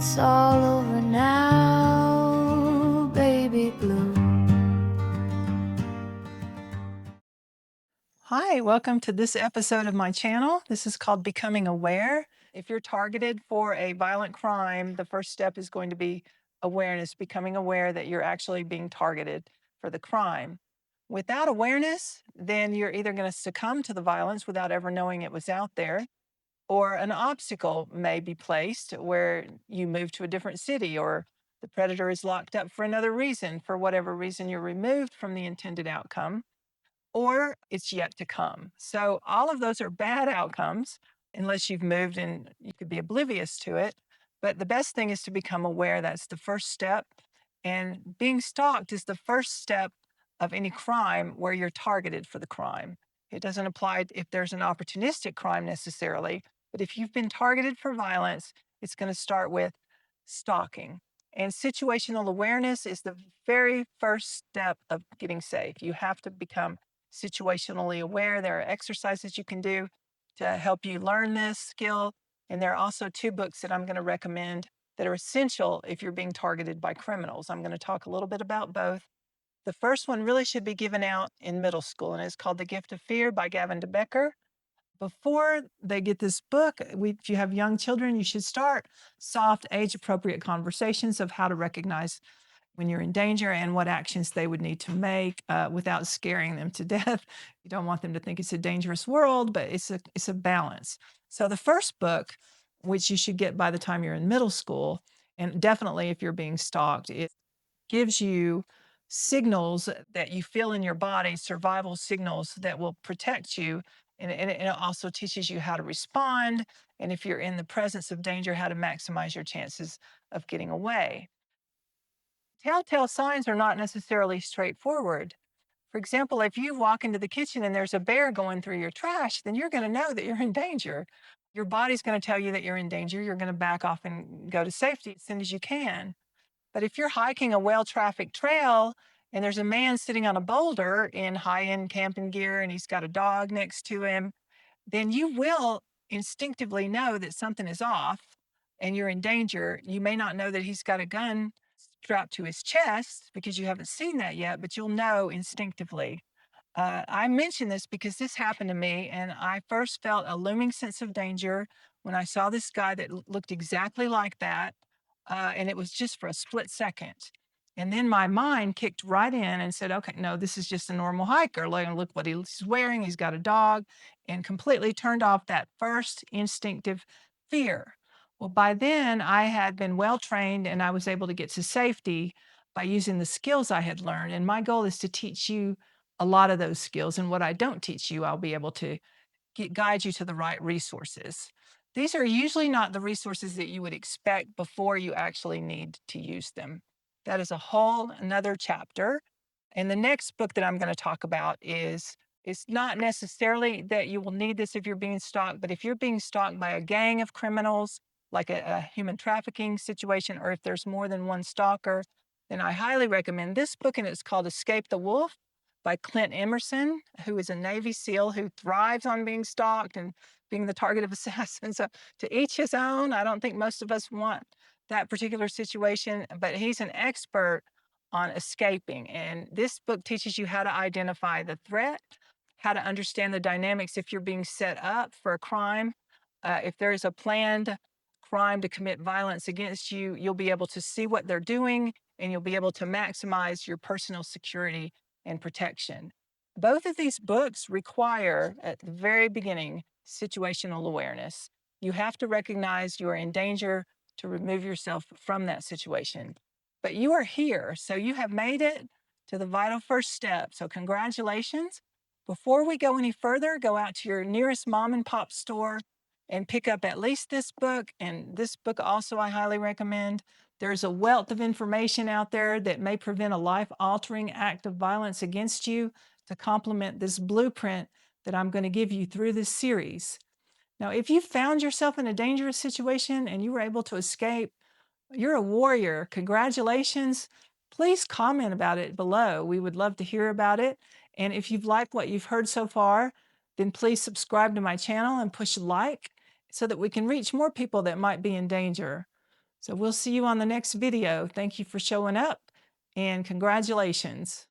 It's all over now, baby blue. Hi, welcome to this episode of my channel. This is called Becoming Aware. If you're targeted for a violent crime, the first step is going to be awareness, becoming aware that you're actually being targeted for the crime. Without awareness, then you're either going to succumb to the violence without ever knowing it was out there, or an obstacle may be placed where you move to a different city, or the predator is locked up for another reason. For whatever reason, you're removed from the intended outcome or it's yet to come. So all of those are bad outcomes unless you've moved and you could be oblivious to it. But the best thing is to become aware. That's the first step. And being stalked is the first step of any crime where you're targeted for the crime. It doesn't apply if there's an opportunistic crime necessarily, but if you've been targeted for violence, it's going to start with stalking. And situational awareness is the very first step of getting safe. You have to become situationally aware. There are exercises you can do to help you learn this skill. And there are also two books that I'm going to recommend that are essential if you're being targeted by criminals. I'm going to talk a little bit about both. The first one really should be given out in middle school, and it's called The Gift of Fear by Gavin DeBecker. Before they get this book, if you have young children, you should start soft, age appropriate conversations of how to recognize when you're in danger and what actions they would need to make without scaring them to death. You don't want them to think it's a dangerous world, but it's a balance. So the first book, which you should get by the time you're in middle school, and definitely if you're being stalked, it gives you signals that you feel in your body, survival signals that will protect you. And it also teaches you how to respond. And if you're in the presence of danger, how to maximize your chances of getting away. Telltale signs are not necessarily straightforward. For example, if you walk into the kitchen and there's a bear going through your trash, then you're going to know that you're in danger. Your body's going to tell you that you're in danger. You're going to back off and go to safety as soon as you can. But if you're hiking a well trafficked trail and there's a man sitting on a boulder in high end camping gear and he's got a dog next to him, then you will instinctively know that something is off and you're in danger. You may not know that he's got a gun strapped to his chest because you haven't seen that yet, but you'll know instinctively. I mention this because this happened to me, and I first felt a looming sense of danger when I saw this guy that looked exactly like that. And it was just for a split second. And then my mind kicked right in and said, okay, no, this is just a normal hiker. Look what he's wearing. He's got a dog, and completely turned off that first instinctive fear. Well, by then I had been well trained and I was able to get to safety by using the skills I had learned. And my goal is to teach you a lot of those skills. And what I don't teach you, I'll be able to guide you to the right resources. These are usually not the resources that you would expect before you actually need to use them. That is a whole another chapter. And the next book that I'm going to talk about is it's not necessarily that you will need this if you're being stalked, but if you're being stalked by a gang of criminals, like a human trafficking situation, or if there's more than one stalker, then I highly recommend this book, and it's called Escape the Wolf by Clint Emerson, who is a Navy SEAL who thrives on being stalked and being the target of assassins. So to each his own. I don't think most of us want that particular situation, but he's an expert on escaping. And this book teaches you how to identify the threat, how to understand the dynamics if you're being set up for a crime. If there is a planned crime to commit violence against you, you'll be able to see what they're doing and you'll be able to maximize your personal security and protection. Both of these books require, at the very beginning, situational awareness. You have to recognize you are in danger to remove yourself from that situation. But you are here, so you have made it to the vital first step. So, congratulations. Before we go any further, go out to your nearest mom and pop store and pick up at least this book. And this book also I highly recommend. There's a wealth of information out there that may prevent a life altering act of violence against you to complement this blueprint that I'm going to give you through this series. Now, if you found yourself in a dangerous situation and you were able to escape, you're a warrior. Congratulations. Please comment about it below. We would love to hear about it. And if you've liked what you've heard so far, then please subscribe to my channel and push like so that we can reach more people that might be in danger. So we'll see you on the next video. Thank you for showing up and congratulations.